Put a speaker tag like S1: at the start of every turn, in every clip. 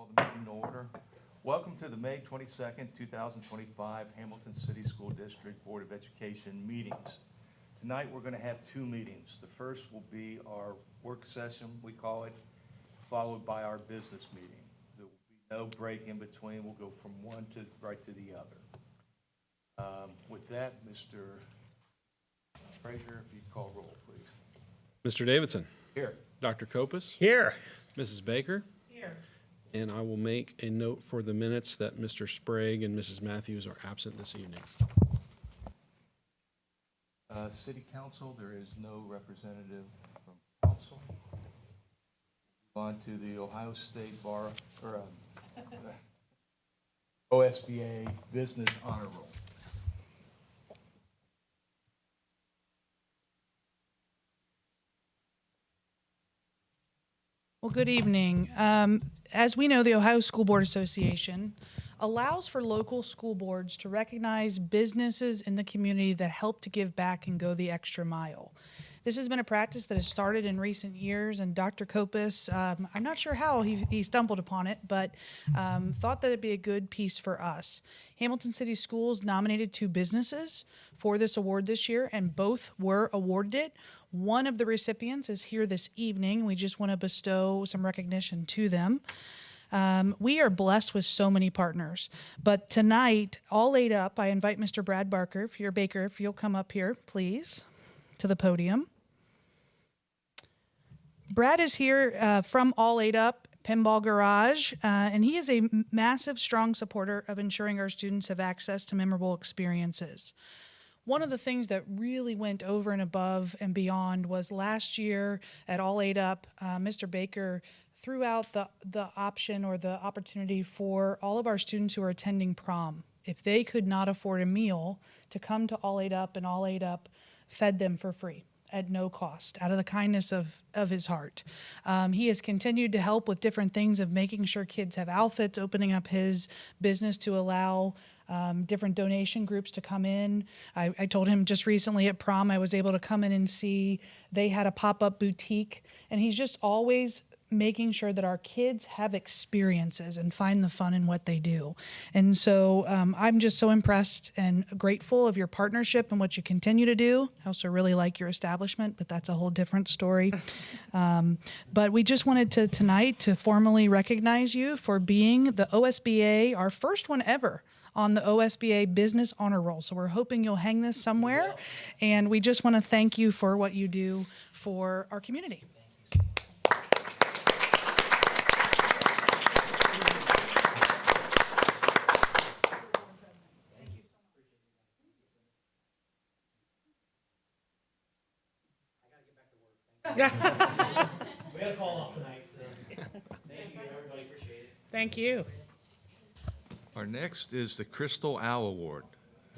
S1: Call the meeting to order. Welcome to the May 22nd, 2025 Hamilton City School District Board of Education meetings. Tonight, we're going to have two meetings. The first will be our work session, we call it, followed by our business meeting. There will be no break in between. We'll go from one to right to the other. With that, Mr. Frazier, if you'd call roll, please.
S2: Mr. Davidson.
S1: Here.
S2: Dr. Kopus.
S3: Here.
S2: Mrs. Baker.
S3: Here.
S2: And I will make a note for the minutes that Mr. Sprague and Mrs. Matthews are absent this evening.
S1: City Council, there is no representative from council. On to the Ohio State Bar, or OSBA Business Honor Roll.
S4: Well, good evening. As we know, the Ohio School Board Association allows for local school boards to recognize businesses in the community that help to give back and go the extra mile. This has been a practice that has started in recent years, and Dr. Kopus, I'm not sure how he stumbled upon it, but thought that it'd be a good piece for us. Hamilton City Schools nominated two businesses for this award this year, and both were awarded it. One of the recipients is here this evening. We just want to bestow some recognition to them. We are blessed with so many partners, but tonight, all eight up, I invite Mr. Brad Baker, if you'll come up here, please, to the podium. Brad is here from All Eight Up Pinball Garage, and he is a massive, strong supporter of ensuring our students have access to memorable experiences. One of the things that really went over and above and beyond was last year at All Eight Up, Mr. Baker threw out the option or the opportunity for all of our students who are attending prom, if they could not afford a meal, to come to All Eight Up, and All Eight Up fed them for free at no cost, out of the kindness of his heart. He has continued to help with different things of making sure kids have outfits, opening up his business to allow different donation groups to come in. I told him just recently at prom, I was able to come in and see they had a pop-up boutique, and he's just always making sure that our kids have experiences and find the fun in what they do. And so I'm just so impressed and grateful of your partnership and what you continue to do. I also really like your establishment, but that's a whole different story. But we just wanted to tonight to formally recognize you for being the OSBA, our first one ever on the OSBA Business Honor Roll. So we're hoping you'll hang this somewhere. And we just want to thank you for what you do for our community.
S3: We had a call off tonight, so thank you, everybody, appreciate it. Thank you.
S1: Our next is the Crystal Owl Award,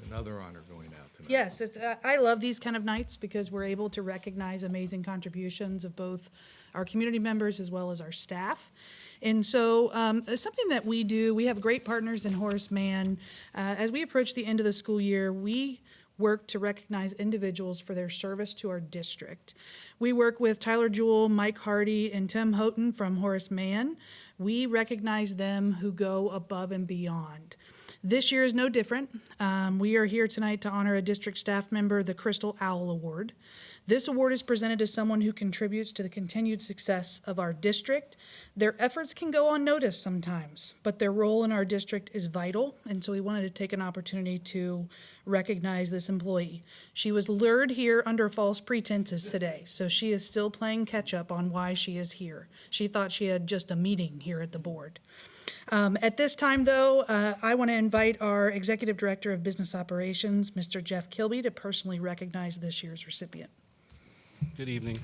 S1: another honor going out tonight.
S4: Yes, I love these kind of nights because we're able to recognize amazing contributions of both our community members as well as our staff. And so something that we do, we have great partners in Horace Mann. As we approach the end of the school year, we work to recognize individuals for their service to our district. We work with Tyler Jewell, Mike Hardy, and Tim Houghton from Horace Mann. We recognize them who go above and beyond. This year is no different. We are here tonight to honor a district staff member, the Crystal Owl Award. This award is presented to someone who contributes to the continued success of our district. Their efforts can go unnoticed sometimes, but their role in our district is vital, and so we wanted to take an opportunity to recognize this employee. She was lured here under false pretenses today, so she is still playing catch up on why she is here. She thought she had just a meeting here at the board. At this time, though, I want to invite our Executive Director of Business Operations, Mr. Jeff Kilby, to personally recognize this year's recipient.
S5: Good evening.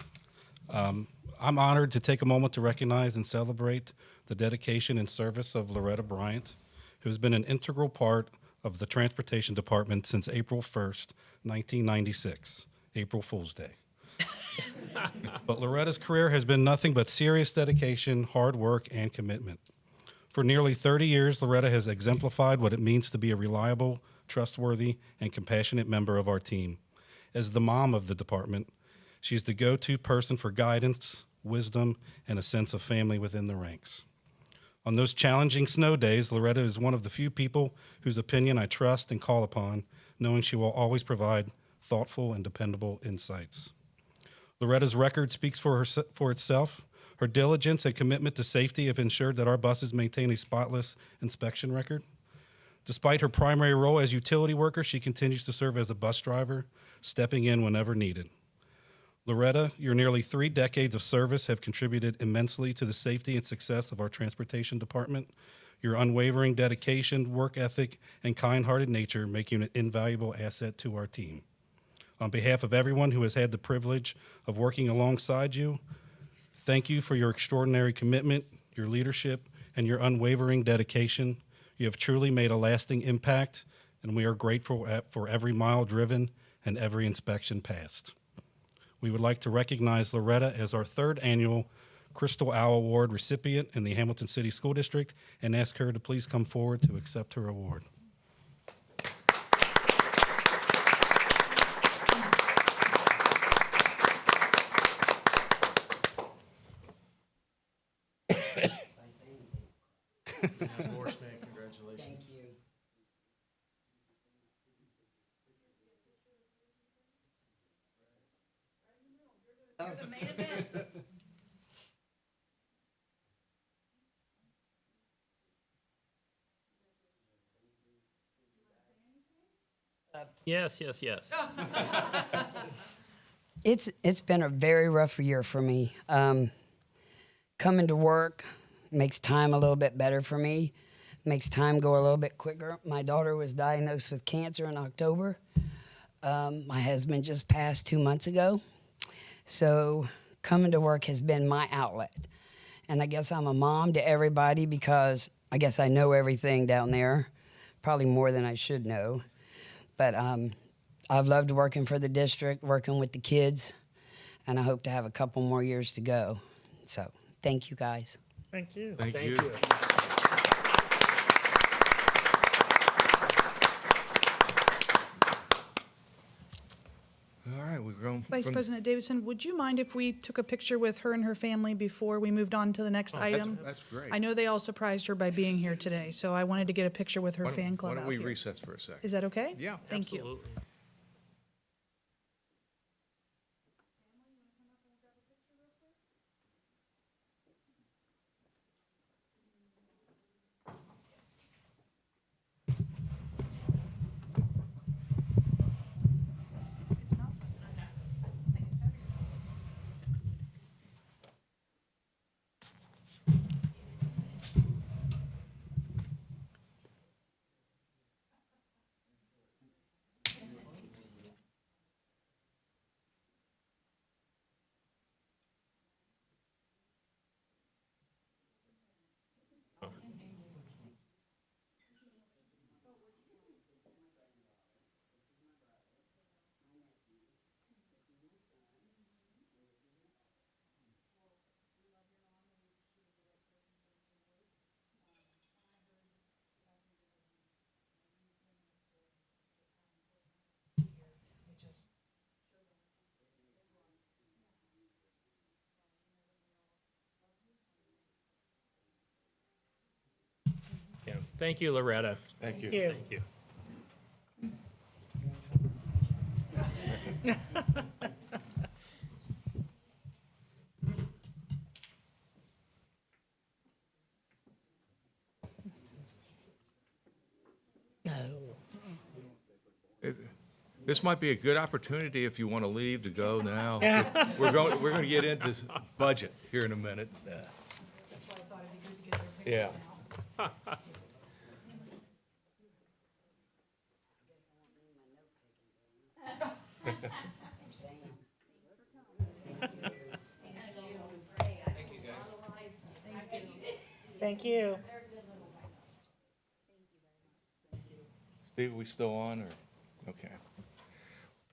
S5: I'm honored to take a moment to recognize and celebrate the dedication and service of Loretta Bryant, who has been an integral part of the Transportation Department since April 1st, 1996, April Fool's Day. But Loretta's career has been nothing but serious dedication, hard work, and commitment. For nearly 30 years, Loretta has exemplified what it means to be a reliable, trustworthy, and compassionate member of our team. As the mom of the department, she's the go-to person for guidance, wisdom, and a sense of family within the ranks. On those challenging snow days, Loretta is one of the few people whose opinion I trust and call upon, knowing she will always provide thoughtful and dependable insights. Loretta's record speaks for itself. Her diligence and commitment to safety have ensured that our buses maintain a spotless inspection record. Despite her primary role as utility worker, she continues to serve as a bus driver, stepping in whenever needed. Loretta, your nearly 3 decades of service have contributed immensely to the safety and success of our transportation department. Your unwavering dedication, work ethic, and kind-hearted nature make you an invaluable asset to our team. On behalf of everyone who has had the privilege of working alongside you, thank you for your extraordinary commitment, your leadership, and your unwavering dedication. You have truly made a lasting impact, and we are grateful for every mile driven and every inspection passed. We would like to recognize Loretta as our 3rd annual Crystal Owl Award recipient in the Hamilton City School District and ask her to please come forward to accept her award.
S1: Congratulations.
S6: Thank you.
S7: Yes, yes, yes.
S6: It's been a very rough year for me. Coming to work makes time a little bit better for me, makes time go a little bit quicker. My daughter was diagnosed with cancer in October. My husband just passed 2 months ago. So coming to work has been my outlet. And I guess I'm a mom to everybody because I guess I know everything down there, probably more than I should know. But I've loved working for the district, working with the kids, and I hope to have a couple more years to go. So thank you, guys.
S7: Thank you.
S1: Thank you. All right, we've grown.
S4: Vice President Davidson, would you mind if we took a picture with her and her family before we moved on to the next item?
S1: That's great.
S4: I know they all surprised her by being here today, so I wanted to get a picture with her fan club
S1: Why don't
S4: out
S1: we
S4: here.
S1: recess for a second?
S4: Is that okay?
S1: Yeah.
S4: Thank you.
S7: Absolutely. Yeah. Thank you, Loretta.
S1: Thank you.
S7: Thank you.
S1: This might be a good opportunity if you want to leave to go now. 'Cause we're going to get into this budget here in a minute.
S4: That's why I thought it'd be good to get their picture
S1: Yeah.
S4: now.
S3: Thank you.
S1: Steve, are we still on or? Okay.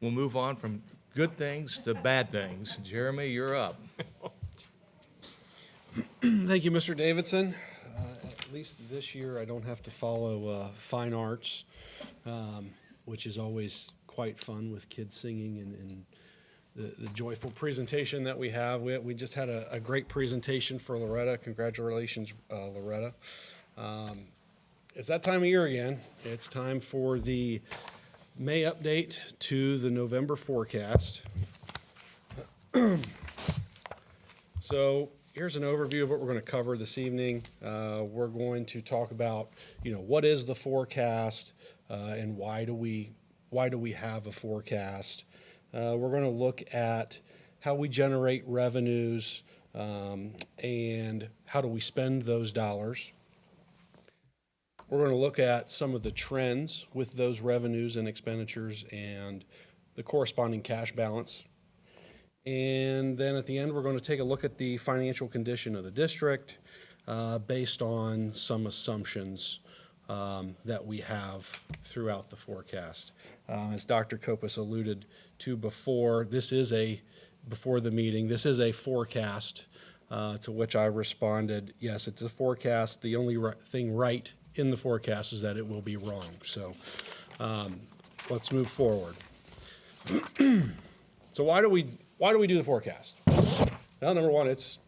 S1: We'll move on from good things to bad things. Jeremy, you're up.
S2: Thank you, Mr. Davidson. At least this year, I don't have to follow fine arts, which is always quite fun with kids singing and the joyful presentation that we have. We just had a great presentation for Loretta. Congratulations, Loretta. It's that time of year again. It's time for the May update to the November forecast. So here's an overview of what we're going to cover this evening. We're going to talk about, what is the forecast and why do we have a forecast. We're going to look at how we generate revenues and how do we spend those dollars. We're going to look at some of the trends with those revenues and expenditures and the corresponding cash balance. And then at the end, we're going to take a look at the financial condition of the district based on some assumptions that we have throughout the forecast. As Dr. Kopis alluded to before, before the meeting, this is a forecast, to which I responded, yes, it's a forecast. The only thing right in the forecast is that it will be wrong. So let's move forward. So why do we do the forecast? Well, number one, it's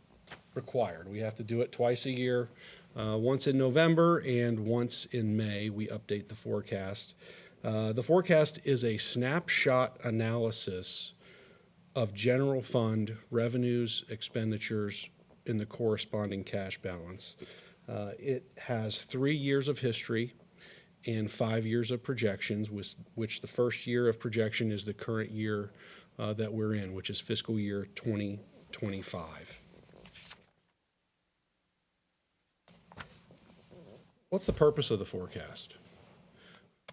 S2: required. We have to do it twice a year, once in November and once in May. We update the forecast. The forecast is a snapshot analysis of general fund revenues, expenditures, and the corresponding cash balance. It has 3 years of history and 5 years of projections, which the first year of projection is the current year that we're in, which is fiscal year 2025. What's the purpose of the forecast?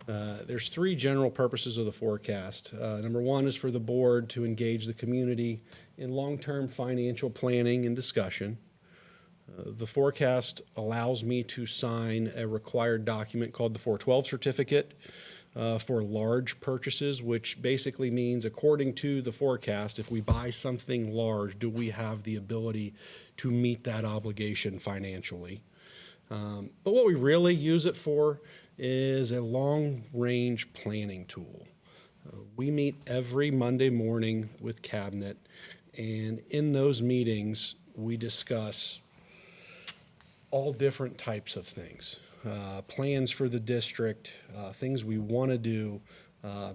S2: There's 3 general purposes of the forecast. Number one is for the board to engage the community in long-term financial planning and discussion. The forecast allows me to sign a required document called the 412 certificate for large purchases, which basically means, according to the forecast, if we buy something large, do we have the ability to meet that obligation financially? But what we really use it for is a long-range planning tool. We meet every Monday morning with Cabinet, and in those meetings, we discuss all different types of things. Plans for the district, things we want to do,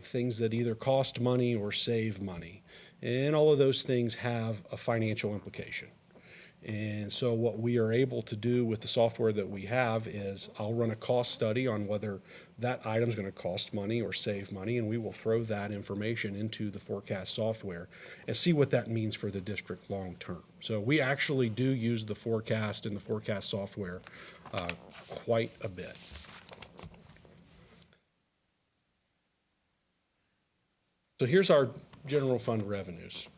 S2: things that either cost money or save money. And all of those things have a financial implication. And so what we are able to do with the software that we have is I'll run a cost study on whether that item is going to cost money or save money, and we will throw that information into the forecast software and see what that means for the district long term. So we actually do use the forecast and the forecast software quite a bit. So here's our general fund revenues.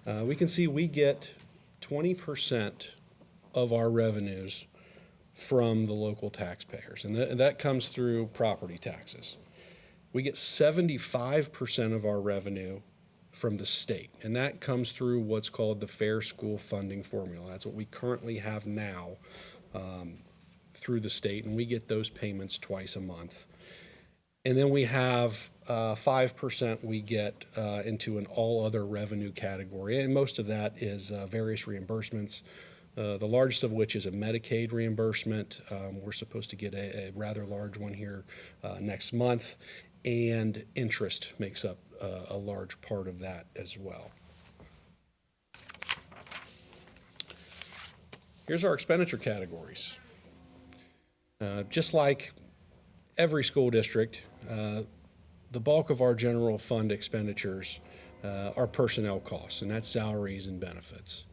S2: We can see we get 20% of our revenues from the local taxpayers, and that comes through property taxes. We get 75% of our revenue from the state, and that comes through what's called the Fair School Funding Formula. That's what we currently have now through the state, and we get those payments twice a month. And then we have 5% we get into an all other revenue category, and most of that is various reimbursements, the largest of which is a Medicaid reimbursement. We're supposed to get a rather large one here next month, and interest makes up a large part of that as well. Here's our expenditure categories. Just like every school district, the bulk of our general fund expenditures are personnel costs, and that's salaries and benefits.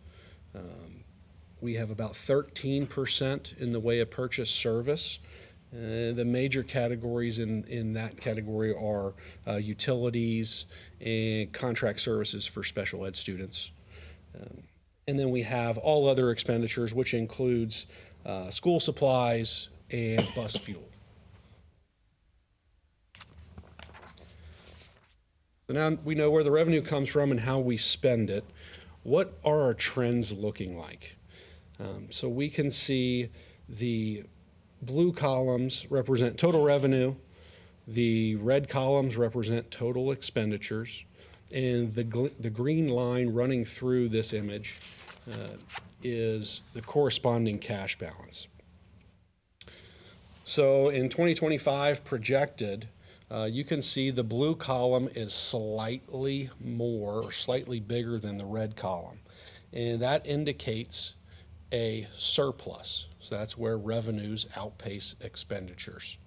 S2: We have about 13% in the way of purchase service. The major categories in that category are utilities and contract services for special ed students. And then we have all other expenditures, which includes school supplies and bus fuel. So now we know where the revenue comes from and how we spend it. What are our trends looking like? So we can see the blue columns represent total revenue. The red columns represent total expenditures. And the green line running through this image is the corresponding cash balance. So in 2025 projected, you can see the blue column is slightly more or slightly bigger than the red column. And that indicates a surplus. So that's where revenues outpace expenditures.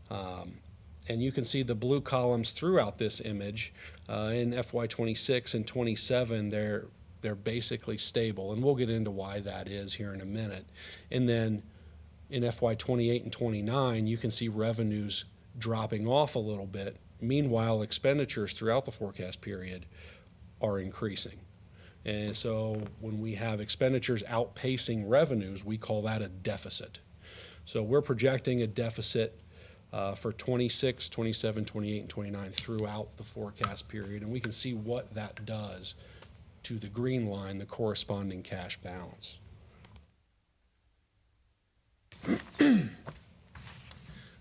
S2: And you can see the blue columns throughout this image. In FY26 and 27, they're basically stable. And we'll get into why that is here in a minute. And then in FY28 and 29, you can see revenues dropping off a little bit. Meanwhile, expenditures throughout the forecast period are increasing. And so when we have expenditures outpacing revenues, we call that a deficit. So we're projecting a deficit for 26, 27, 28, and 29 throughout the forecast period. And we can see what that does to the green line, the corresponding cash balance.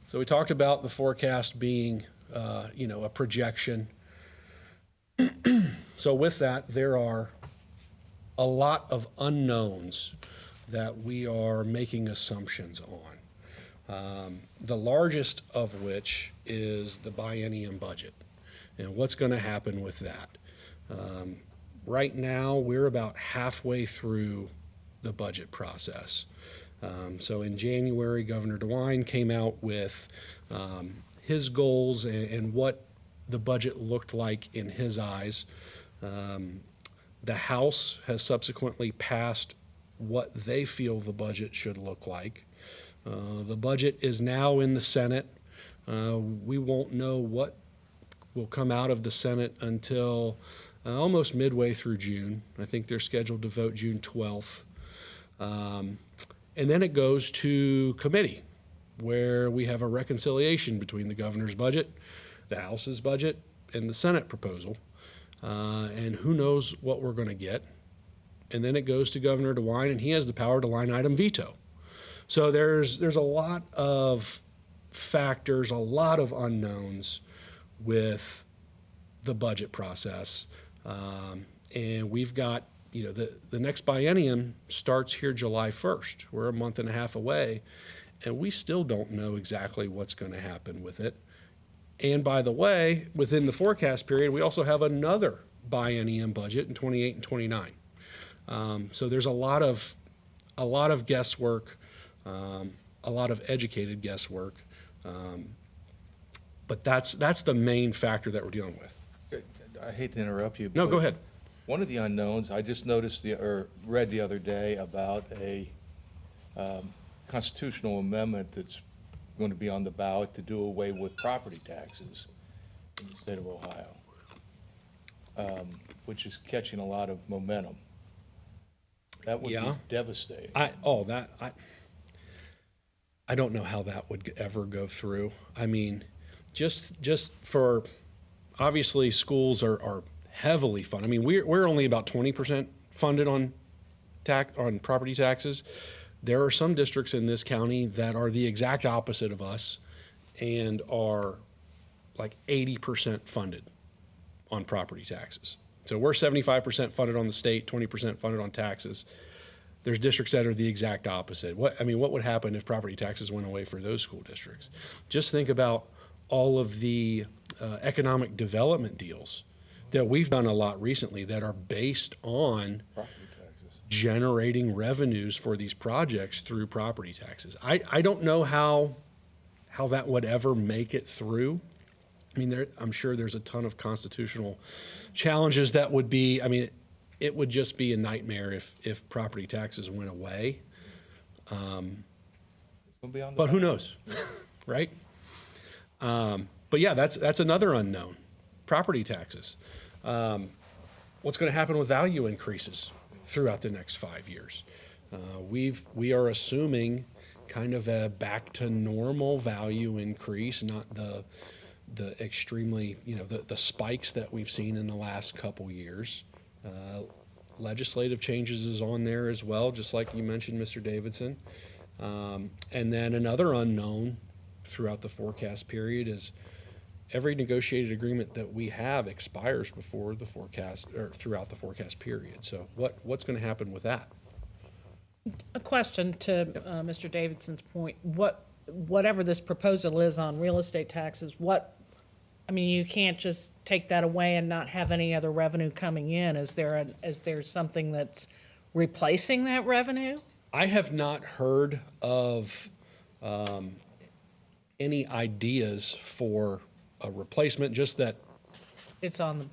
S2: So we talked about the forecast being, a projection. So with that, there are a lot of unknowns that we are making assumptions on. The largest of which is the biennium budget and what's going to happen with that. Right now, we're about halfway through the budget process. So in January, Governor DeWine came out with his goals and what the budget looked like in his eyes. The House has subsequently passed what they feel the budget should look like. The budget is now in the Senate. We won't know what will come out of the Senate until almost midway through June. I think they're scheduled to vote June 12th. And then it goes to committee, where we have a reconciliation between the governor's budget, the House's budget, and the Senate proposal. And who knows what we're going to get. And then it goes to Governor DeWine, and he has the power to line item veto. So there's a lot of factors, a lot of unknowns with the budget process. And we've got, the next biennium starts here July 1st. We're a month and a half away, and we still don't know exactly what's going to happen with it. And by the way, within the forecast period, we also have another biennium budget in 28 and 29. So there's a lot of guesswork, a lot of educated guesswork. But that's the main factor that we're dealing with.
S1: I hate to interrupt you.
S2: No,
S1: but
S2: go ahead.
S1: One of the unknowns, I just noticed or read the other day about a constitutional amendment that's going to be on the ballot to do away with property taxes in the state of Ohio, which is catching a lot of momentum. That would be
S2: Yeah.
S1: devastating.
S2: I don't know how that would ever go through. I mean, just for, obviously, schools are heavily funded. I mean, we're only about 20% funded on property taxes. There are some districts in this county that are the exact opposite of us and are like 80% funded on property taxes. So we're 75% funded on the state, 20% funded on taxes. There's districts that are the exact opposite. What would happen if property taxes went away for those school districts? Just think about all of the economic development deals that we've done a lot recently that are based on
S1: Property taxes.
S2: generating revenues for these projects through property taxes. I don't know how that would ever make it through. I mean, I'm sure there's a ton of constitutional challenges that would be, I mean, it would just be a nightmare if property taxes went away.
S1: It's going to be on the
S2: But who
S1: ballot.
S2: knows, right? But yeah, that's another unknown, property taxes. What's going to happen with value increases throughout the next 5 years? We are assuming kind of a back to normal value increase, not the extremely, the spikes that we've seen in the last couple years. Legislative changes is on there as well, just like you mentioned, Mr. Davidson. And then another unknown throughout the forecast period is every negotiated agreement that we have expires before the forecast, or throughout the forecast period. So what's going to happen with that?
S8: A question to Mr. Davidson's point, whatever this proposal is on real estate taxes, I mean, you can't just take that away and not have any other revenue coming in. Is there something that's replacing that revenue?
S2: I have not heard of any ideas for a replacement, just that
S8: It's on the.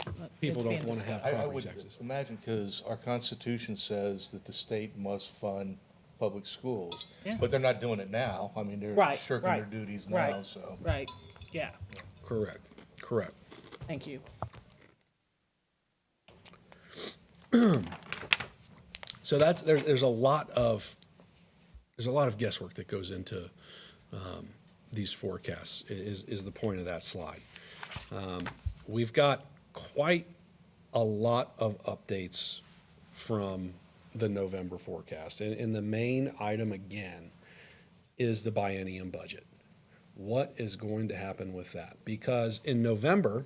S2: people
S8: it's
S2: don't
S8: being
S2: want to have
S1: I
S2: property
S1: would
S2: taxes.
S1: imagine, because our Constitution says that the state must fund public schools.
S8: Yeah.
S1: But they're not doing it now. I mean, they're
S8: Right,
S1: shirking their
S8: right,
S1: duties
S8: right,
S1: now, so.
S8: Right, yeah,
S2: Correct.
S8: thank you.
S2: So there's a lot of guesswork that goes into these forecasts, is the point of that slide. We've got quite a lot of updates from the November forecast. And the main item, again, is the biennium budget. What is going to happen with that? Because in November,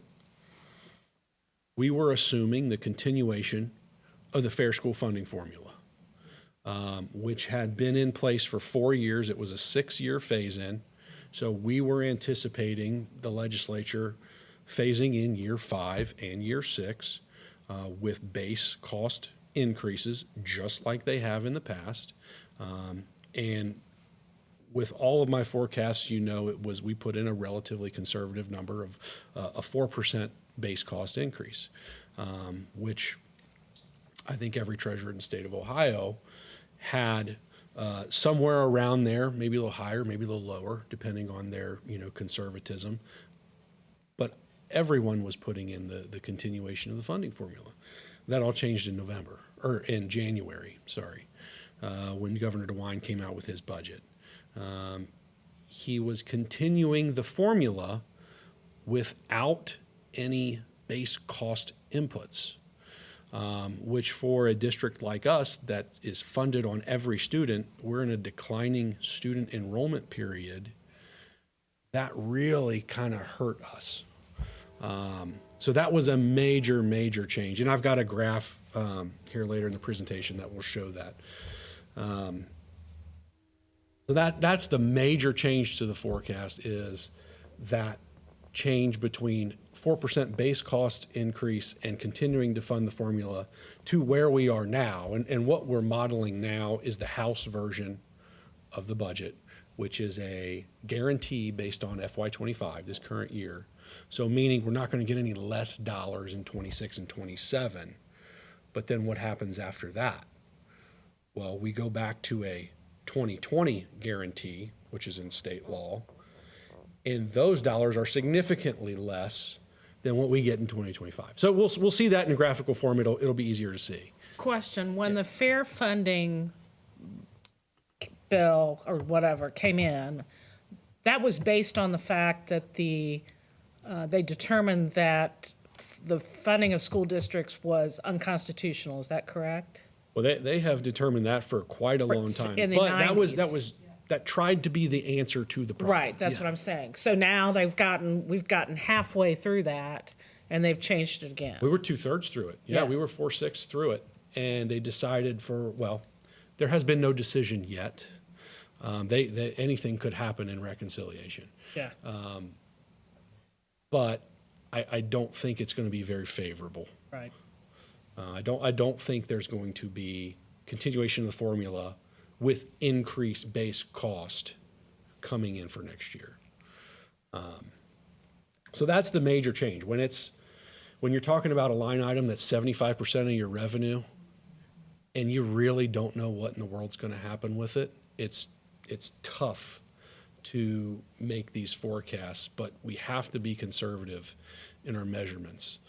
S2: we were assuming the continuation of the Fair School Funding Formula, which had been in place for 4 years. It was a 6-year phase-in. So we were anticipating the legislature phasing in year 5 and year 6 with base cost increases, just like they have in the past. And with all of my forecasts, we put in a relatively conservative number of a 4% base cost increase, which I think every treasurer in the state of Ohio had somewhere around there, maybe a little higher, maybe a little lower, depending on their conservatism. But everyone was putting in the continuation of the funding formula. That all changed in January, when Governor DeWine came out with his budget. He was continuing the formula without any base cost inputs, which for a district like us that is funded on every student, we're in a declining student enrollment period. That really kind of hurt us. So that was a major, major change. And I've got a graph here later in the presentation that will show that. So that's the major change to the forecast, is that change between 4% base cost increase and continuing to fund the formula to where we are now. And what we're modeling now is the House version of the budget, which is a guarantee based on FY25, this current year. So meaning we're not going to get any less dollars in 26 and 27. But then what happens after that? Well, we go back to a 2020 guarantee, which is in state law, and those dollars are significantly less than what we get in 2025. So we'll see that in graphical form. It'll be easier to see.
S8: Question, when the fair funding bill or whatever came in, that was based on the fact that they determined that the funding of school districts was unconstitutional. Is that correct?
S2: Well, they have determined that for quite a long time.
S8: In the
S2: But
S8: 90s.
S2: that tried to be the answer to the problem.
S8: Right, that's what I'm saying. So now we've gotten halfway through that, and they've changed it again.
S2: We were 2/3 through it. Yeah,
S8: Yeah.
S2: we were 4/6 through it. And they decided there has been no decision yet. Anything could happen in reconciliation.
S8: Yeah,
S2: But I don't think it's going to be very favorable.
S8: right.
S2: I don't think there's going to be continuation of the formula with increased base cost coming in for next year. So that's the major change. When you're talking about a line item that's 75% of your revenue, and you really don't know what in the world's going to happen with it, it's tough to make these forecasts, but we have to be conservative in our measurements.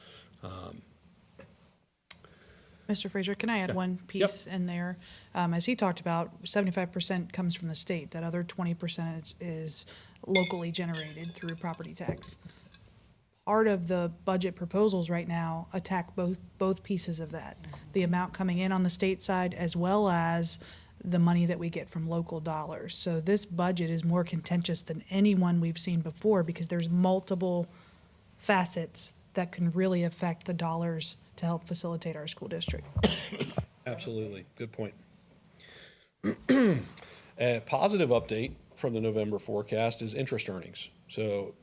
S4: Mr. Frazier, can I add one piece in there? As he talked about, 75% comes from the state. That other 20% is locally generated through property tax. Part of the budget proposals right now attack both pieces of that. The amount coming in on the state side, as well as the money that we get from local dollars. So this budget is more contentious than any one we've seen before, because there's multiple facets that can really affect the dollars to help facilitate our school district.
S2: Absolutely. Good point. A positive update from the November forecast is interest earnings. So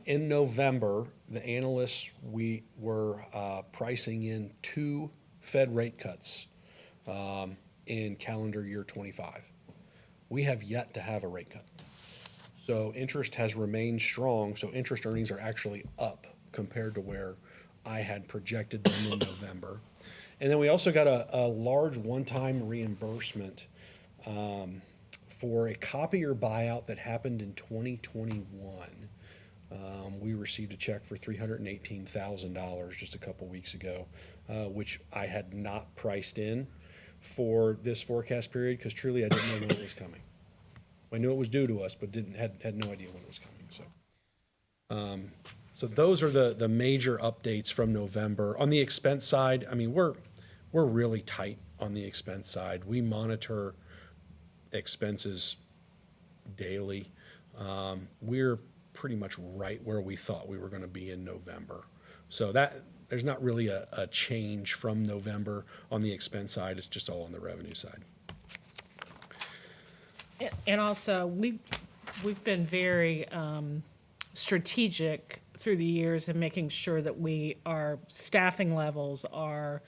S2: in November, the analysts, we were pricing in 2 Fed rate cuts in calendar year 25. We have yet to have a rate cut. So interest has remained strong, so interest earnings are actually up compared to where I had projected them in November. And then we also got a large one-time reimbursement for a copier buyout that happened in 2021. We received a check for $318,000 just a couple weeks ago, which I had not priced in for this forecast period because truly I didn't know when it was coming. I knew it was due to us, but had no idea when it was coming. So those are the major updates from November. On the expense side, I mean, we're really tight on the expense side. We monitor expenses daily. We're pretty much right where we thought we were going to be in November. So there's not really a change from November on the expense side. It's just all on the revenue side.
S8: And also, we've been very strategic through the years in making sure that our staffing levels are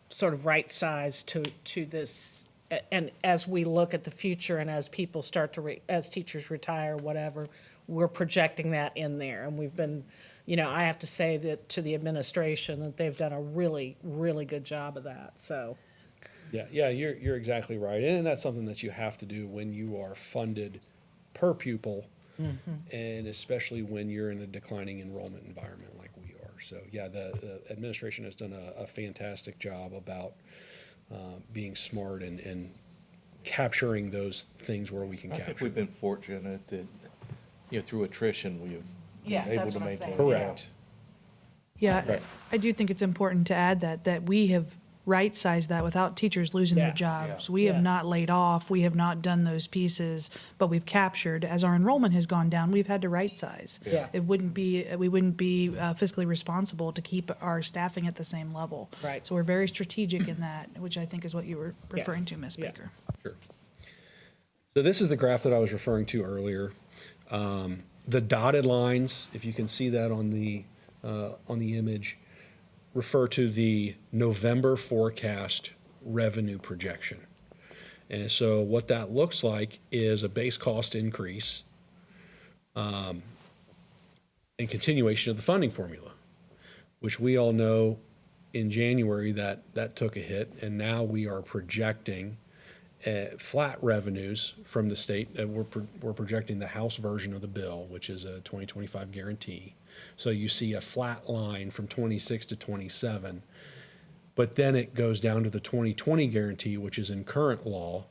S8: sort of right-sized to this. And as we look at the future and as people start as teachers retire, whatever, we're projecting that in there. And we've been, I have to say that to the administration that they've done a really, really good job of that, so.
S2: Yeah, you're exactly right. And that's something that you have to do when you are funded per pupil, and especially when you're in a declining enrollment environment like we are. So, yeah, the administration has done a fantastic job about being smart and capturing those things where we can
S1: I think
S2: capture
S1: we've
S2: them.
S1: been fortunate that, through attrition, we have
S8: Yeah,
S1: been able
S8: that's
S1: to
S8: what I'm
S1: maintain.
S8: saying.
S2: Correct.
S4: Yeah,
S2: Right.
S4: I do think it's important to add that we have right-sized that without teachers losing their
S8: Yes.
S4: jobs.
S1: Yeah.
S4: We have
S8: Yeah.
S4: not laid off, we have not done those pieces, but we've captured, as our enrollment has gone down, we've had to right-size.
S8: Yeah.
S4: We wouldn't be fiscally responsible to keep our staffing at the same level.
S8: Right.
S4: So we're very strategic in that, which I think is what you were referring to, Ms.
S8: Yeah.
S4: Baker.
S2: Sure. So this is the graph that I was referring to earlier. The dotted lines, if you can see that on the image, refer to the November forecast revenue projection. And so what that looks like is a base cost increase and continuation of the funding formula, which we all know in January that took a hit, and now we are projecting flat revenues from the state. We're projecting the House version of the bill, which is a 2025 guarantee. So you see a flat line from 26 to 27, but then it goes down to the 2020 guarantee, which is in current law,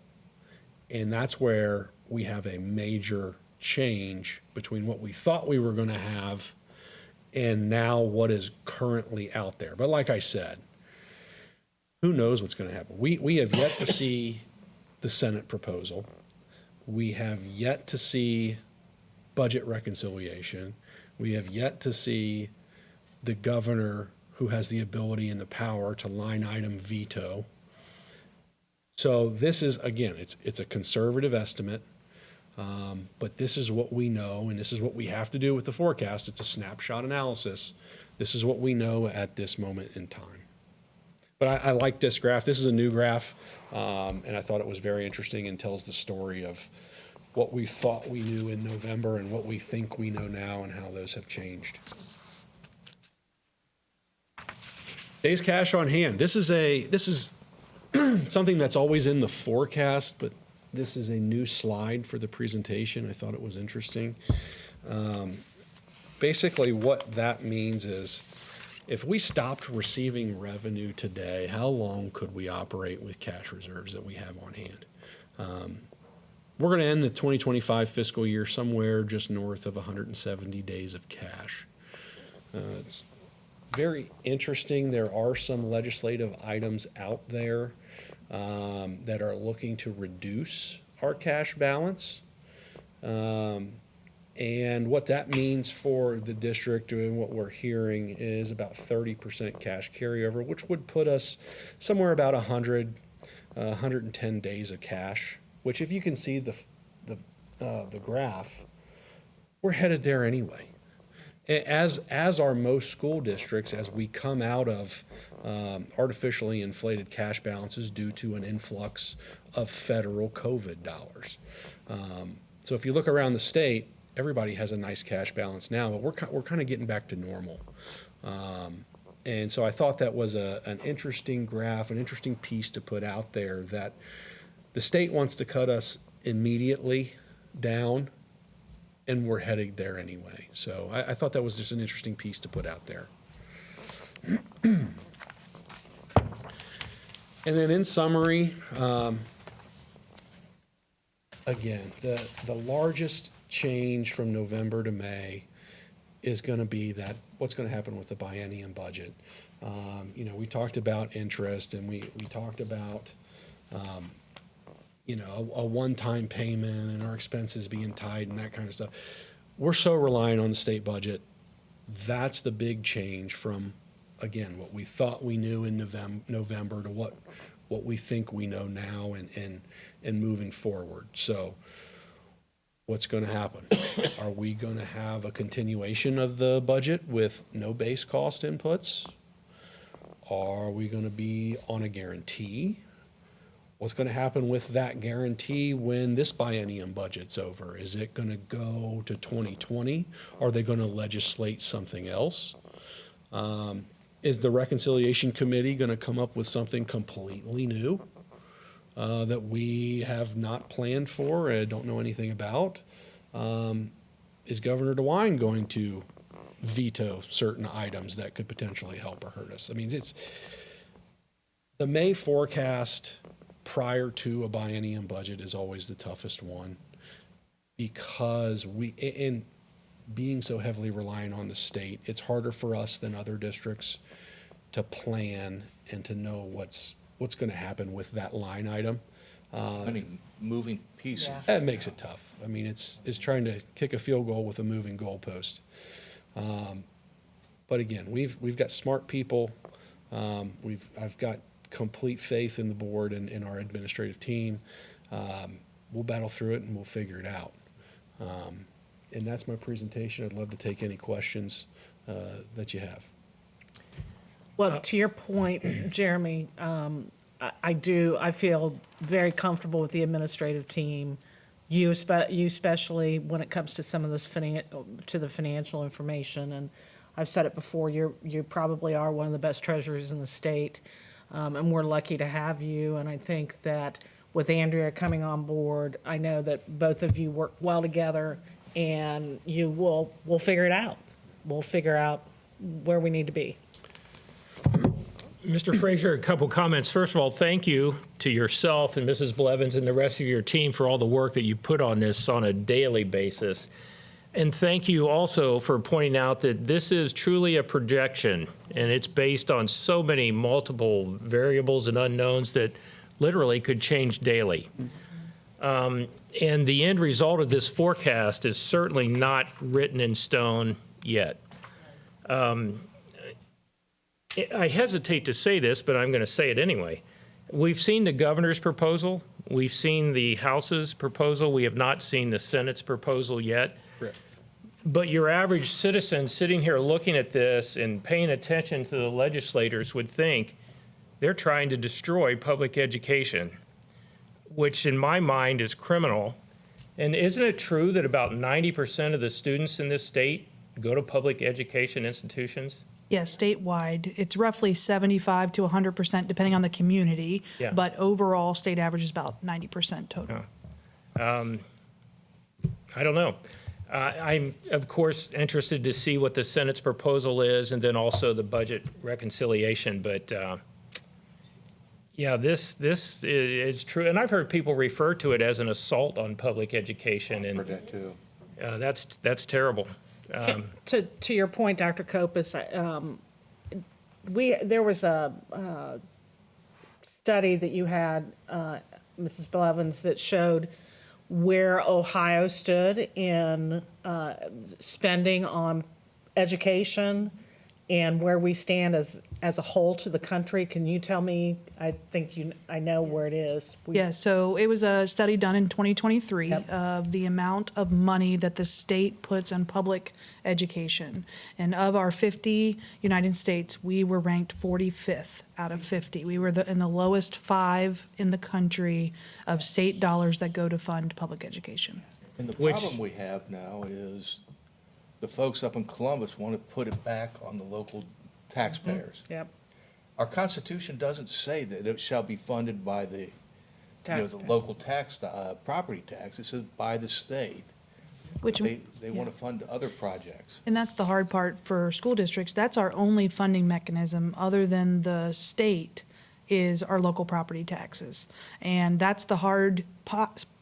S2: and that's where we have a major change between what we thought we were going to have and now what is currently out there. But like I said, who knows what's going to happen? We have yet to see the Senate proposal. We have yet to see budget reconciliation. We have yet to see the governor who has the ability and the power to line item veto. So this is, again, it's a conservative estimate, but this is what we know, and this is what we have to do with the forecast. It's a snapshot analysis. This is what we know at this moment in time. But I like this graph. This is a new graph, and I thought it was very interesting and tells the story of what we thought we knew in November and what we think we know now and how those have changed. Days cash on hand. This is something that's always in the forecast, but this is a new slide for the presentation. I thought it was interesting. Basically, what that means is if we stopped receiving revenue today, how long could we operate with cash reserves that we have on hand? We're going to end the 2025 fiscal year somewhere just north of 170 days of cash. It's very interesting. There are some legislative items out there that are looking to reduce our cash balance. And what that means for the district and what we're hearing is about 30% cash carryover, which would put us somewhere about 110 days of cash, which if you can see the graph, we're headed there anyway. As are most school districts, as we come out of artificially inflated cash balances due to an influx of federal COVID dollars. So if you look around the state, everybody has a nice cash balance now, but we're kind of getting back to normal. And so I thought that was an interesting graph, an interesting piece to put out there, that the state wants to cut us immediately down, and we're heading there anyway. So I thought that was just an interesting piece to put out there. And then in summary, again, the largest change from November to May is going to be that what's going to happen with the biennium budget. You know, we talked about interest, and we talked about you know, a one-time payment and our expenses being tied and that kind of stuff. We're so reliant on the state budget. That's the big change from, again, what we thought we knew in November to what we think we know now and moving forward. So what's going to happen? Are we going to have a continuation of the budget with no base cost inputs? Are we going to be on a guarantee? What's going to happen with that guarantee when this biennium budget's over? Is it going to go to 2020? Are they going to legislate something else? Is the Reconciliation Committee going to come up with something completely new that we have not planned for and don't know anything about? Is Governor DeWine going to veto certain items that could potentially help or hurt us? I mean, it's the May forecast prior to a biennium budget is always the toughest one, because in being so heavily reliant on the state, it's harder for us than other districts to plan and to know what's going to happen with that line item.
S1: Many moving pieces.
S8: Yeah.
S2: That makes it tough. I mean, it's trying to kick a field goal with a moving goalpost. But again, we've got smart people. I've got complete faith in the board and in our administrative team. We'll battle through it and we'll figure it out. And that's my presentation. I'd love to take any questions that you have.
S8: Well, to your point, Jeremy, I feel very comfortable with the administrative team. You especially when it comes to some of this to the financial information. And I've said it before, you probably are one of the best treasurers in the state. And we're lucky to have you. And I think that with Andrea coming on board, I know that both of you work well together, and we'll figure it out. We'll figure out where we need to be.
S7: Mr. Frazier, a couple comments. First of all, thank you to yourself and Mrs. Blevins and the rest of your team for all the work that you put on this on a daily basis. And thank you also for pointing out that this is truly a projection, and it's based on so many multiple variables and unknowns that literally could change daily. And the end result of this forecast is certainly not written in stone yet. I hesitate to say this, but I'm going to say it anyway. We've seen the governor's proposal. We've seen the House's proposal. We have not seen the Senate's proposal yet.
S2: Correct.
S7: But your average citizen sitting here looking at this and paying attention to the legislators would think they're trying to destroy public education, which in my mind is criminal. And isn't it true that about 90% of the students in this state go to public education institutions?
S4: Yes, statewide, it's roughly 75 to 100%, depending on the community.
S7: Yeah.
S4: But overall, state average is about 90% total.
S7: I don't know. I'm, of course, interested to see what the Senate's proposal is, and then also the budget reconciliation. But yeah, this is true, and I've heard people refer to it as an assault on public education, and
S1: Heard that too.
S7: that's terrible.
S8: To your point, Dr. Kopis, there was a study that you had, Mrs. Blevins, that showed where Ohio stood in spending on education and where we stand as a whole to the country. Can you tell me? I think I know where it is.
S4: Yeah, so it was a study done in 2023
S8: Yep.
S4: of the amount of money that the state puts on public education. And of our 50 United States, we were ranked 45th out of 50. We were in the lowest 5 in the country of state dollars that go to fund public education.
S1: And the
S7: Which-
S1: problem we have now is the folks up in Columbus want to put it back on the local taxpayers.
S8: Yep.
S1: Our Constitution doesn't say that it shall be funded by the, the
S8: Taxpayer.
S1: local tax, property tax. It says by the state.
S4: Which,
S1: They want to fund other projects.
S4: and that's the hard part for school districts. That's our only funding mechanism other than the state is our local property taxes. And that's the hard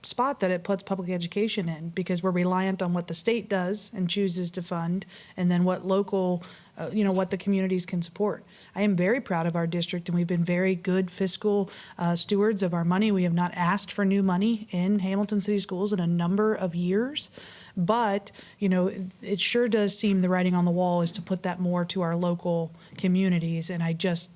S4: spot that it puts public education in, because we're reliant on what the state does and chooses to fund, and then what local, what the communities can support. I am very proud of our district, and we've been very good fiscal stewards of our money. We have not asked for new money in Hamilton City Schools in a number of years. But, it sure does seem the writing on the wall is to put that more to our local communities, and I just,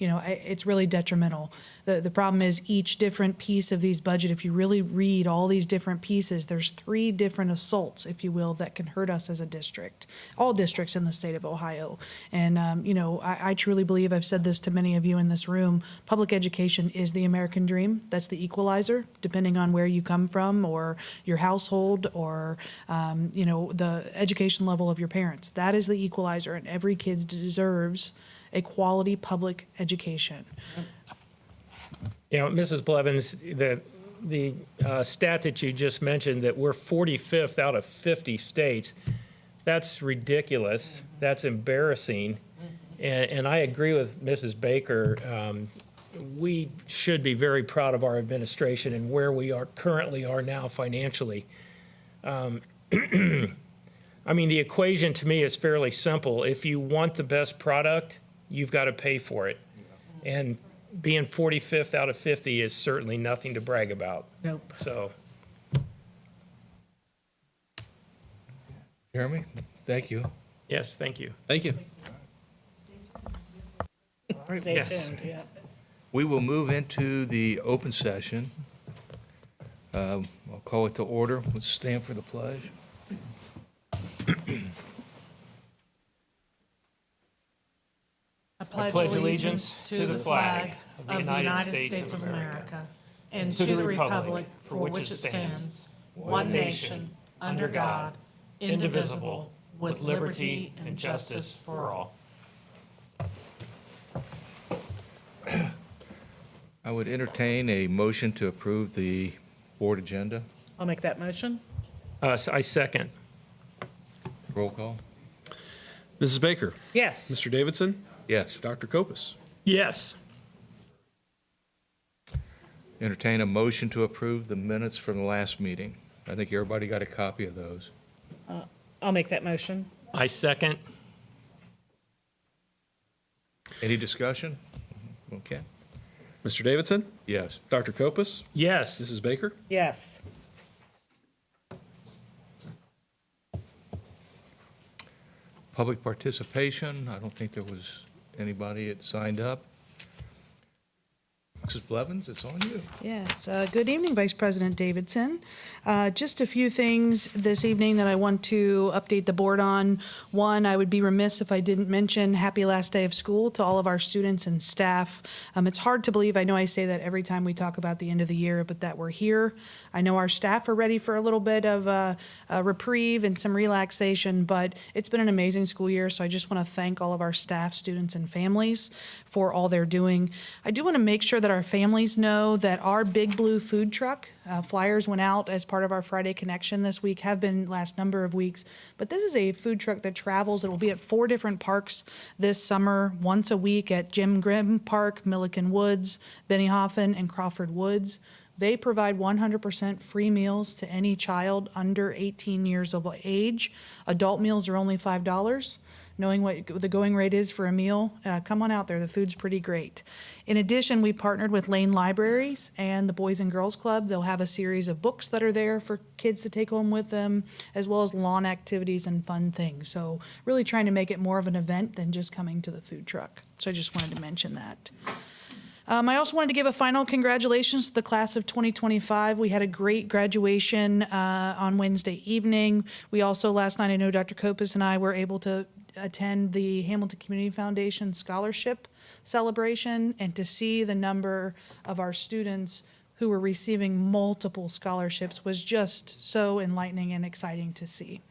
S4: it's really detrimental. The problem is each different piece of these budget, if you really read all these different pieces, there's 3 different assaults, if you will, that can hurt us as a district, all districts in the state of Ohio. And, I truly believe, I've said this to many of you in this room, public education is the American dream. That's the equalizer, depending on where you come from or your household or, the education level of your parents. That is the equalizer, and every kid deserves a quality public education.
S7: Mrs. Blevins, the stat that you just mentioned, that we're 45th out of 50 states, that's ridiculous. That's embarrassing. And I agree with Mrs. Baker. We should be very proud of our administration and where we currently are now financially. The equation to me is fairly simple. If you want the best product, you've got to pay for it. And being 45th out of 50 is certainly nothing to brag about.
S8: Nope.
S7: So,
S1: Jeremy, thank you.
S7: yes, thank you.
S2: Thank you.
S8: Stay
S7: Yes.
S8: tuned, yeah.
S1: We will move into the open session. I'll call it to order. Let's stand for the pledge.
S8: I
S7: pledge allegiance to the flag of the United States of America
S8: and to the republic for which it stands, one nation, under God, indivisible, with liberty and justice for all.
S1: I would entertain a motion to approve the board agenda.
S8: I'll make that motion.
S7: I second.
S1: Roll call.
S2: Mrs. Baker,
S8: Yes.
S2: Mr. Davidson,
S1: Yes.
S2: Dr. Kopus.
S7: Yes.
S1: Entertain a motion to approve the minutes from the last meeting. I think everybody got a copy of those.
S8: I'll make that motion.
S7: I second.
S1: Any discussion? Okay.
S2: Mr. Davidson,
S1: Yes.
S2: Dr. Kopus,
S7: Yes.
S2: Mrs. Baker.
S8: Yes.
S1: Public participation, I don't think there was anybody that signed up. Mrs. Blevins, it's on you.
S4: Yes, good evening, Vice President Davidson. Just a few things this evening that I want to update the board on. One, I would be remiss if I didn't mention happy last day of school to all of our students and staff. It's hard to believe, I know I say that every time we talk about the end of the year, but that we're here. I know our staff are ready for a little bit of a reprieve and some relaxation, but it's been an amazing school year, so I just want to thank all of our staff, students, and families for all they're doing. I do want to make sure that our families know that our Big Blue food truck, flyers went out as part of our Friday Connection this week, have been last number of weeks, but this is a food truck that travels. It will be at 4 different parks this summer, once a week at Jim Grimm Park, Milliken Woods, Bennyhoffen, and Crawford Woods. They provide 100% free meals to any child under 18 years of age. Adult meals are only $5. Knowing what the going rate is for a meal, come on out there. The food's pretty great. In addition, we partnered with Lane Libraries and the Boys and Girls Club. They'll have a series of books that are there for kids to take home with them, as well as lawn activities and fun things. So really trying to make it more of an event than just coming to the food truck. So I just wanted to mention that. I also wanted to give a final congratulations to the class of 2025. We had a great graduation on Wednesday evening. We also, last night, I know Dr. Kopis and I were able to attend the Hamilton Community Foundation Scholarship Celebration and to see the number of our students who were receiving multiple scholarships was just so enlightening and exciting to see.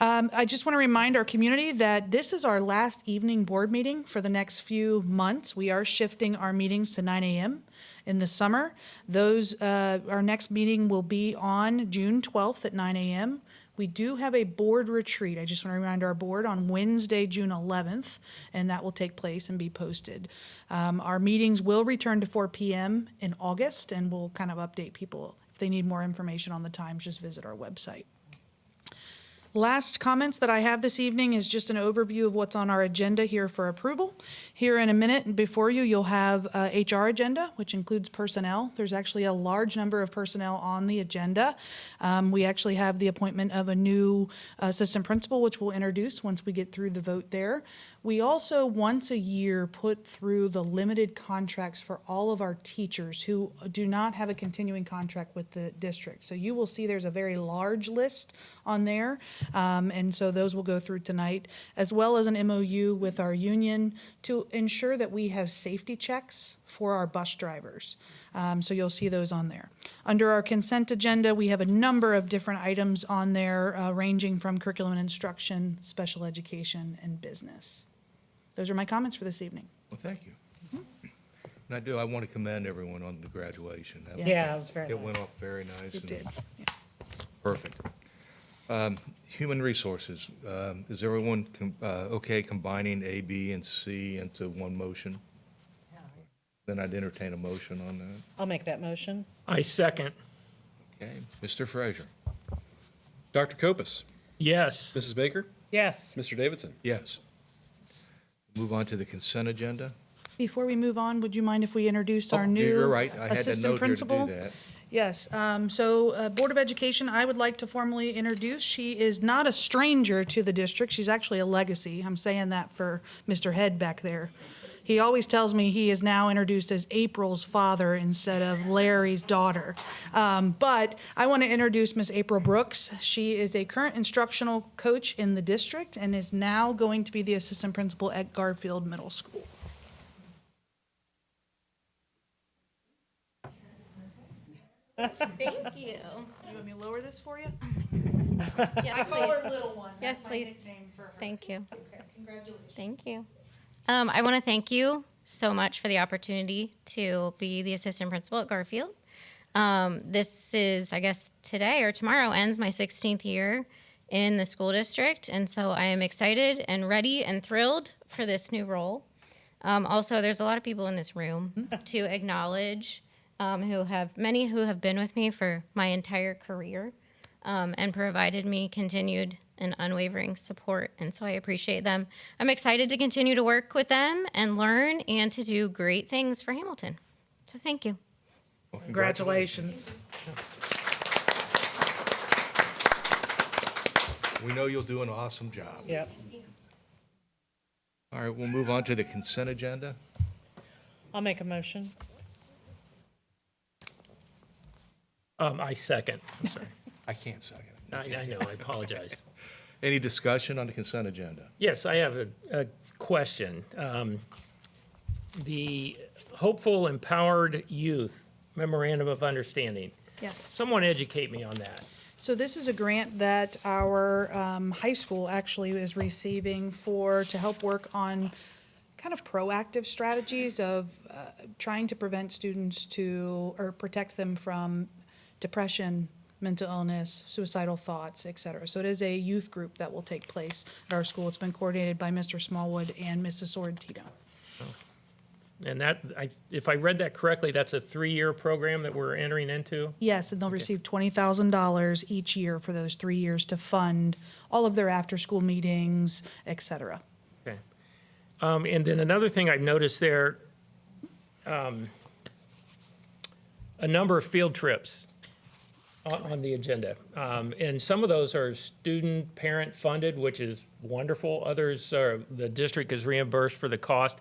S4: I just want to remind our community that this is our last evening board meeting for the next few months. We are shifting our meetings to 9 a.m. in the summer. Our next meeting will be on June 12th at 9 a.m. We do have a board retreat. I just want to remind our board on Wednesday, June 11th, and that will take place and be posted. Our meetings will return to 4 p.m. in August, and we'll kind of update people. If they need more information on the times, just visit our website. Last comments that I have this evening is just an overview of what's on our agenda here for approval. Here in a minute before you, you'll have HR agenda, which includes personnel. There's actually a large number of personnel on the agenda. We actually have the appointment of a new assistant principal, which we'll introduce once we get through the vote there. We also, once a year, put through the limited contracts for all of our teachers who do not have a continuing contract with the district. So you will see there's a very large list on there, and so those will go through tonight, as well as an MOU with our union to ensure that we have safety checks for our bus drivers. So you'll see those on there. Under our consent agenda, we have a number of different items on there, ranging from curriculum and instruction, special education, and business. Those are my comments for this evening.
S1: Well, thank you. And I want to commend everyone on the graduation. That was-
S8: Yeah, it was very
S1: It
S8: nice.
S1: went off very nice.
S4: It
S1: and
S4: did. Yeah.
S1: Perfect. Human resources, is everyone okay combining A, B, and C into one motion? Then I'd entertain a motion on that.
S8: I'll make that motion.
S7: I second.
S1: Okay, Mr. Frazier?
S2: Dr. Kopis,
S7: Yes.
S2: Mrs. Baker,
S8: Yes.
S2: Mr. Davidson.
S1: Yes. Move on to the consent agenda.
S4: Before we move on, would you mind if we introduce our
S1: Oh,
S4: new
S1: you're right. I had to
S4: assistant
S1: note here to
S4: principal?
S1: do that.
S4: Yes, Board of Education, I would like to formally introduce. She is not a stranger to the district. She's actually a legacy. I'm saying that for Mr. Head back there. He always tells me he is now introduced as April's father instead of Larry's daughter. But I want to introduce Miss April Brooks. She is a current instructional coach in the district and is now going to be the assistant principal at Garfield Middle School.
S9: Thank you.
S4: You want me to lower this for you?
S9: Yes, please.
S4: Little One.
S9: Yes,
S4: That's my
S9: please.
S4: nickname for her.
S9: Thank you.
S4: Okay, congratulations.
S9: Thank you. I want to thank you so much for the opportunity to be the assistant principal at Garfield. This is, I guess, today or tomorrow ends my 16th year in the school district, and so I am excited and ready and thrilled for this new role. Also, there's a lot of people in this room to acknowledge many who have been with me for my entire career and provided me continued and unwavering support. And so I appreciate them. I'm excited to continue to work with them and learn and to do great things for Hamilton. So thank you.
S1: Well,
S8: Congratulations.
S1: We know you'll do an awesome job.
S8: Yep.
S1: All right, we'll move on to the consent agenda.
S8: I'll make a motion.
S7: I second.
S1: I can't second it.
S7: I know, I apologize.
S1: Any discussion on the consent agenda?
S7: Yes, I have a question. The Hopeful Empowered Youth Memorandum of Understanding.
S4: Yes.
S7: Someone educate me on that.
S4: So this is a grant that our high school actually is receiving to help work on kind of proactive strategies of trying to prevent students or protect them from depression, mental illness, suicidal thoughts, et cetera. So it is a youth group that will take place at our school. It's been coordinated by Mr. Smallwood and Mrs. Sorrentino.
S7: And that, if I read that correctly, that's a 3-year program that we're entering into?
S4: Yes, and they'll receive $20,000 each year for those 3 years to fund all of their after-school meetings, et cetera.
S7: Okay. And then another thing I've noticed there, a number of field trips on the agenda. And some of those are student, parent funded, which is wonderful. Others are, the district is reimbursed for the cost.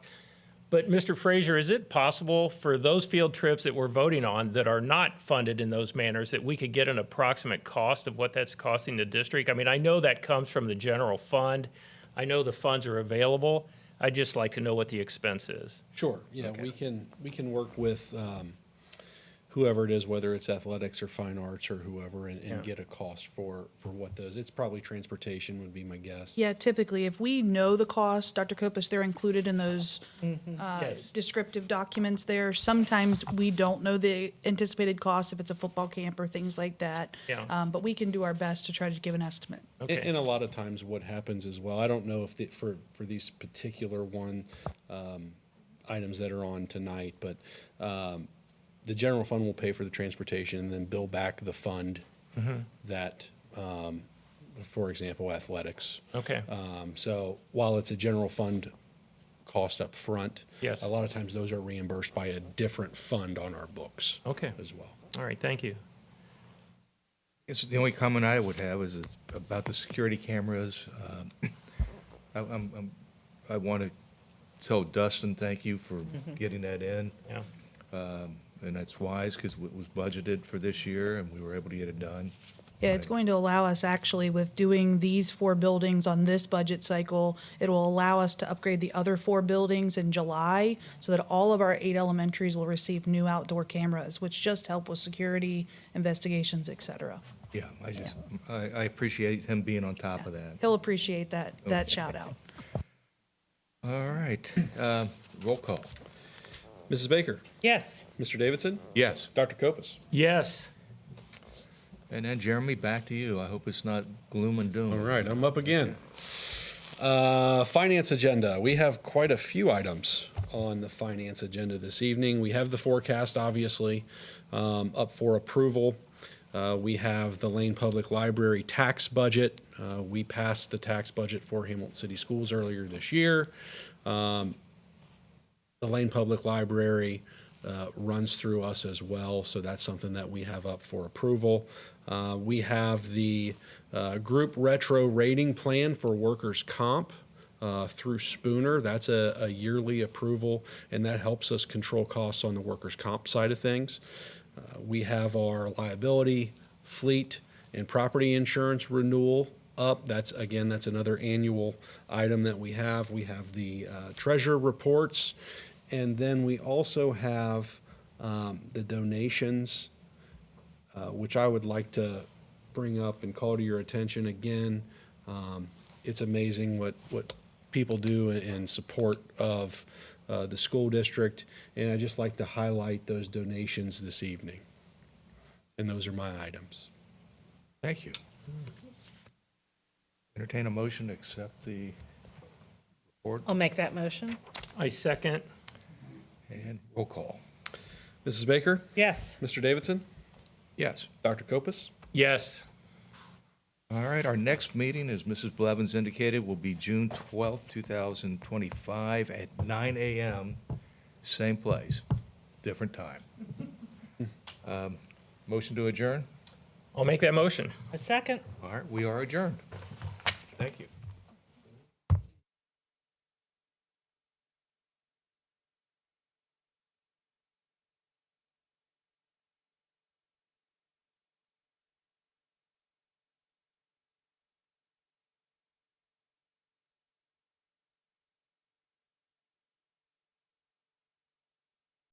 S7: But Mr. Frazier, is it possible for those field trips that we're voting on that are not funded in those manners, that we could get an approximate cost of what that's costing the district? I mean, I know that comes from the general fund. I know the funds are available. I'd just like to know what the expense is.
S2: Sure, yeah, we can work with whoever it is, whether it's athletics or fine arts or whoever, and get a cost for what those, it's probably transportation would be my guess.
S4: Yeah, typically, if we know the cost, Dr. Kopus, they're included in those
S7: Yes.
S4: descriptive documents there. Sometimes we don't know the anticipated cost if it's a football camp or things like that.
S7: Yeah.
S4: But we can do our best to try to give an estimate.
S7: Okay.
S2: And a lot of times what happens as well, I don't know if, for these particular items that are on tonight, but the general fund will pay for the transportation and then bill back the fund that, for example, athletics.
S7: Okay.
S2: So while it's a general fund cost up front,
S7: Yes.
S2: a lot of times those are reimbursed by a different fund on our books
S7: Okay.
S2: as well.
S7: All right, thank you.
S1: It's the only comment I would have is it's about the security cameras. I want to tell Dustin, thank you for getting that in.
S7: Yeah.
S1: And that's wise because it was budgeted for this year and we were able to get it done.
S4: Yeah, it's going to allow us actually with doing these 4 buildings on this budget cycle, it will allow us to upgrade the other 4 buildings in July so that all of our 8 elementaries will receive new outdoor cameras, which just help with security, investigations, et cetera.
S1: Yeah, I appreciate him being on top of that.
S4: He'll appreciate that shout out.
S1: All right, roll call.
S2: Mrs. Baker,
S8: Yes.
S2: Mr. Davidson,
S1: Yes,
S2: Dr. Kopus.
S7: Yes.
S1: and then Jeremy, back to you. I hope it's not gloom and doom.
S2: All right, I'm up again. Finance agenda. We have quite a few items on the finance agenda this evening. We have the forecast, obviously, up for approval. We have the Lane Public Library tax budget. We passed the tax budget for Hamilton City Schools earlier this year. The Lane Public Library runs through us as well, so that's something that we have up for approval. We have the group retro rating plan for workers' comp through Spooner. That's a yearly approval, and that helps us control costs on the workers' comp side of things. We have our liability, fleet, and property insurance renewal up. That's another annual item that we have. We have the treasurer reports, and then we also have the donations, which I would like to bring up and call to your attention again. It's amazing what people do in support of the school district, and I'd just like to highlight those donations this evening. And those are my items.
S1: Thank you. Entertain a motion to accept the report
S8: I'll make that motion.
S7: I second.
S1: and roll call.
S2: Mrs. Baker,
S8: Yes.
S2: Mr. Davidson,
S1: Yes.
S2: Dr. Kopus.
S7: Yes.
S1: All right, our next meeting, as Mrs. Blevins indicated, will be June 12th, 2025 at 9 a.m., same place, different time. Motion to adjourn?
S7: I'll make that motion.
S8: A second.
S1: All right, we are adjourned. Thank you.